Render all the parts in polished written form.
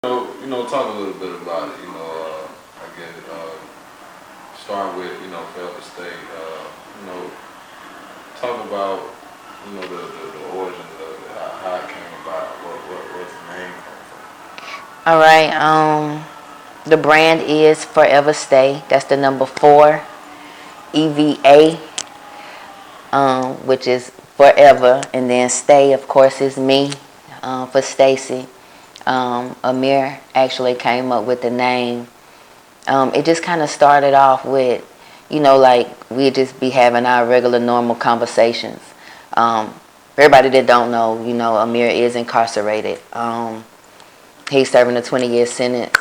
Talk a little bit about it. I guess start with Forever State. Talk about the origins of it, how it came about, what's the name come All right. The brand is Forever Stay. That's the number 4, EVA, which is forever, and then Stay, of course, is me, for Stacee. Amir actually came up with the name. It just kind of started off with, like we'd just be having our regular normal conversations. For everybody that don't know, Amir is incarcerated. He's serving a 20-year sentence.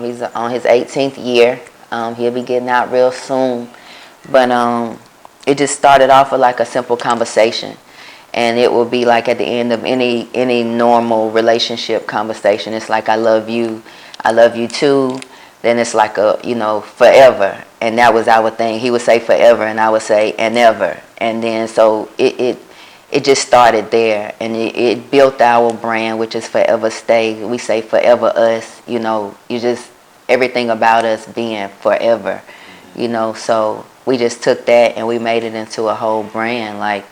He's on his 18th year. He'll be getting out real soon. But it just started off with like a simple conversation. And it will be like at the end of any normal relationship conversation. It's like, I love you too. Then it's like forever. And that was our thing. He would say forever and I would say and ever. And then so it just started there, and it built our brand, which is Forever Stay. We say forever us, you just, everything about us being forever, so we just took that and we made it into a whole brand. Like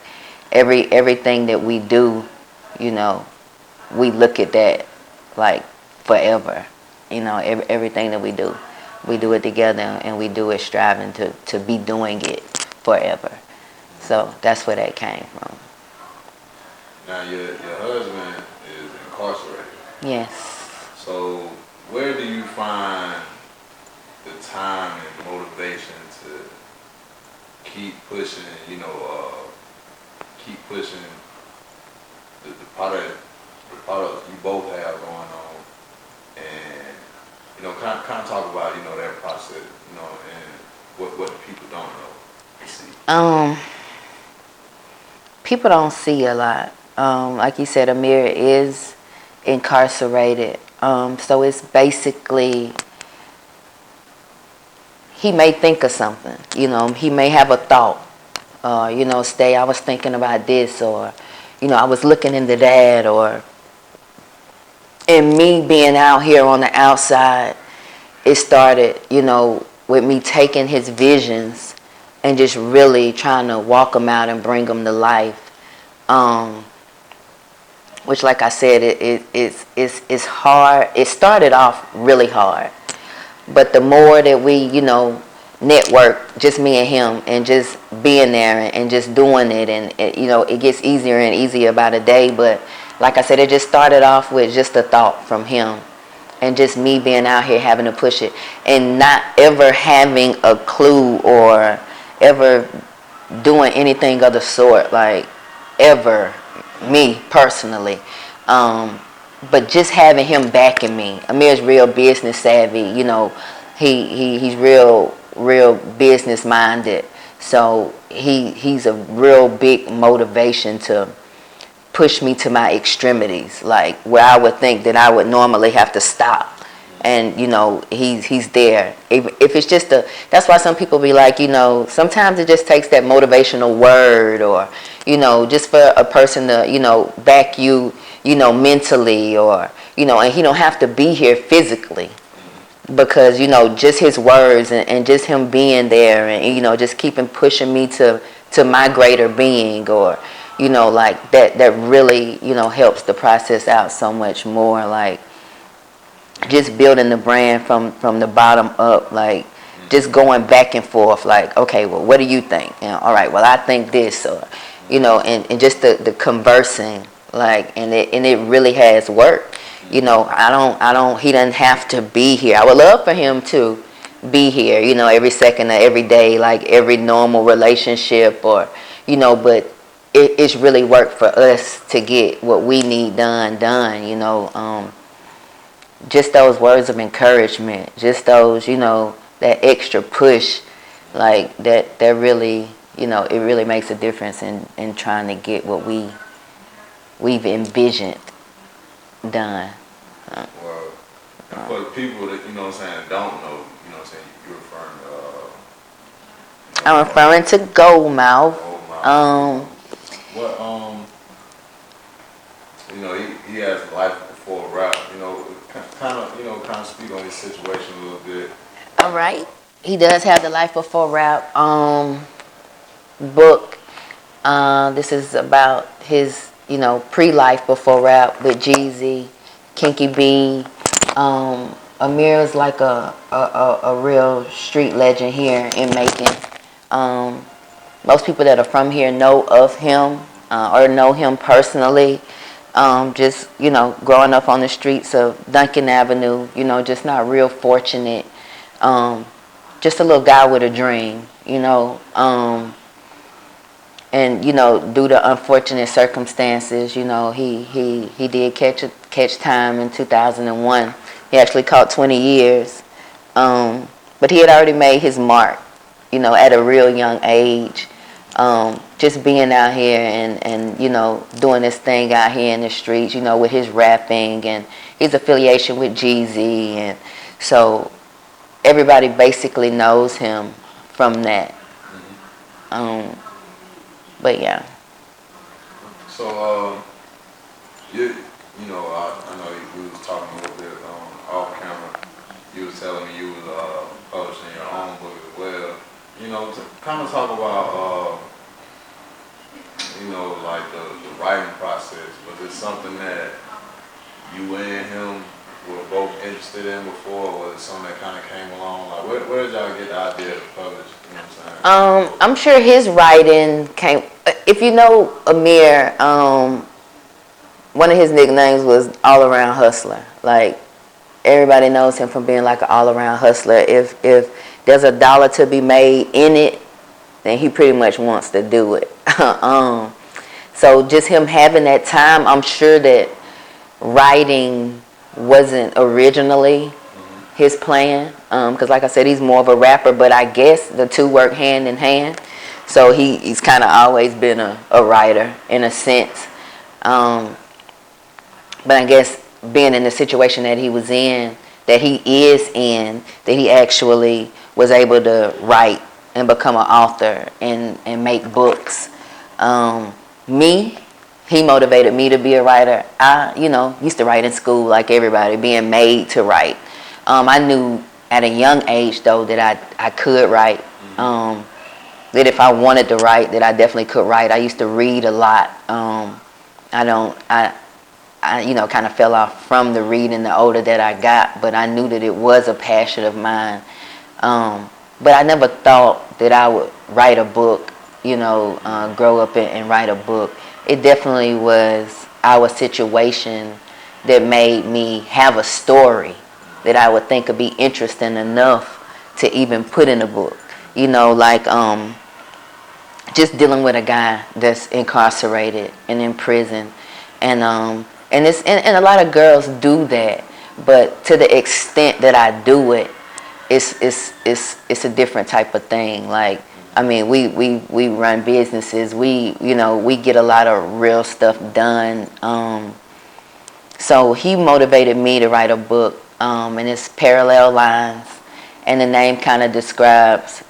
everything that we do, we look at that like forever, everything that we do it together, and we do it striving to be doing it forever. So that's where that came from. Now, your husband is incarcerated. Yes. So, where do you find the time and motivation to keep pushing? Keep pushing the product you both have going on, and kind of talk about that process, and what the people don't know. See. People don't see a lot. Like you said, Amir is incarcerated. So it's basically, he may think of something. He may have a thought. Stay, I was thinking about this, or, I was looking into that, or, and me being out here on the outside, it started, with me taking his visions and just really trying to walk them out and bring them to life. Which, like I said, it's hard. It started off really hard, but the more that we, network, just me and him, and just being there and just doing it, and it gets easier and easier by the day. But like I said, it just started off with just a thought from him, and just me being out here having to push it, and not ever having a clue or ever doing anything of the sort, like ever, me personally. But just having him backing me. Amir's real business savvy, he's real business minded. So he's a real big motivation to push me to my extremities, like where I would think that I would normally have to stop. And he's there. If it's just that's why some people be like, sometimes it just takes that motivational word, or just for a person to back you, mentally, or and he don't have to be here physically, because just his words, and just him being there, and just keeping pushing me to my greater being, or like that really helps the process out so much more. Like just building the brand from the bottom up, like just going back and forth, like, okay, well, what do you think? All right, well, I think this, or and just the conversing, like, and it really has worked. I don't he doesn't have to be here. I would love for him to be here, every second of every day, like every normal relationship, or but it's really worked for us to get what we need done. Just those words of encouragement, just those, that extra push, like that really, it really makes a difference in trying to get what we've envisioned done. Well, for the people that don't know, you're referring to. I'm referring to Goldmouth. Old Mouth. What he has a life before rap. Kind of kind of speak on his situation a little bit. All right. He does have the Life Before Rap book. This is about his, pre-life before rap with Jeezy, Kinky B. Amir is like a real street legend here in Macon. Most people that are from here know of him or know him personally. Just, growing up on the streets of Duncan Avenue, just not real fortunate. Just a little guy with a dream, and due to unfortunate circumstances, he did catch time in 2001. He actually caught 20 years, but he had already made his mark, at a real young age. Just being out here and doing this thing out here in the streets, with his rapping and his affiliation with Jeezy, and so everybody basically knows him from that. But yeah. So, I know we was talking a little bit off camera. You was telling me you was publishing your own book as well. To kind of talk about, like the writing process. Was it something that you and him were both interested in before, or was it something that kind of came along? Like, where did y'all get the idea to publish? You know what I'm saying? I'm sure his writing came. If you know Amir, one of his nicknames was All Around Hustler. Like, everybody knows him from being like an all around hustler. If there's a dollar to be made in it, then he pretty much wants to do it. So just him having that time, I'm sure that writing wasn't originally his plan, because like I said, he's more of a rapper, but I guess the two work hand in hand. So he's kind of always been a writer in a sense. But I guess being in the situation that he was in, that he is in, that he actually was able to write and become an author and make books. He motivated me to be a writer. I, used to write in school like everybody, being made to write. I knew at a young age, though, that I could write. That if I wanted to write, that I definitely could write. I used to read a lot. I kind of fell off from the reading the older that I got, but I knew that it was a passion of mine. But I never thought that I would write a book, grow up and write a book. It definitely was our situation that made me have a story that I would think would be interesting enough to even put in a book. Just dealing with a guy that's incarcerated and in prison, and a lot of girls do that, but to the extent that I do it, it's a different type of thing. Like, I mean, we run businesses. We get a lot of real stuff done. So he motivated me to write a book, and it's Parallel Lines, and the name kind of describes,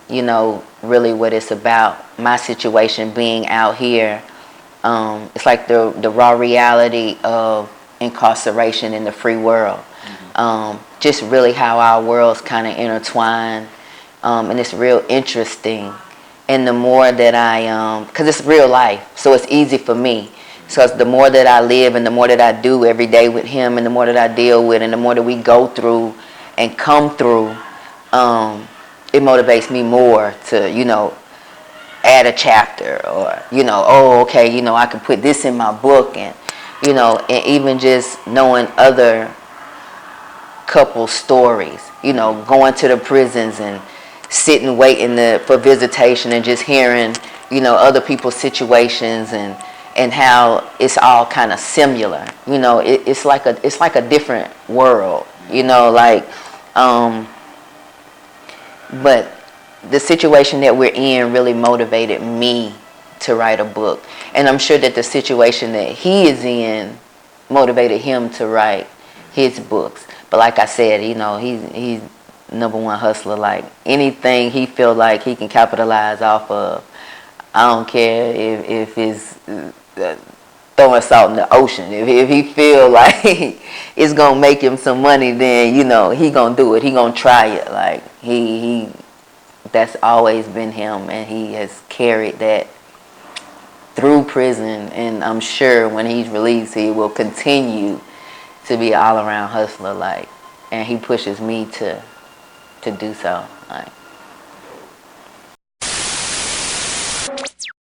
really what it's about. My situation being out here, it's like the raw reality of incarceration in the free world. Just really how our worlds kind of intertwine, and it's real interesting. And the more that I, because it's real life, so it's easy for me. So the more that I live and the more that I do every day with him and the more that I deal with and the more that we go through and come through, it motivates me more to, add a chapter or, I can put this in my book and, and even just knowing other couple stories, going to the prisons and sitting waiting for visitation and just hearing, other people's situations and how it's all kind of similar. It's like a different world, but the situation that we're in really motivated me to write a book. And I'm sure that the situation that he is in motivated him to write his books. But like I said, he's number one hustler. Like, anything he feel like he can capitalize off of, I don't care if it's throwing salt in the ocean. If he feel like it's gonna make him some money, then he gonna do it. He gonna try it. Like he that's always been him, and he has carried that through prison. And I'm sure when he's released, he will continue to be an all around hustler. Like, and he pushes me to do so. Like.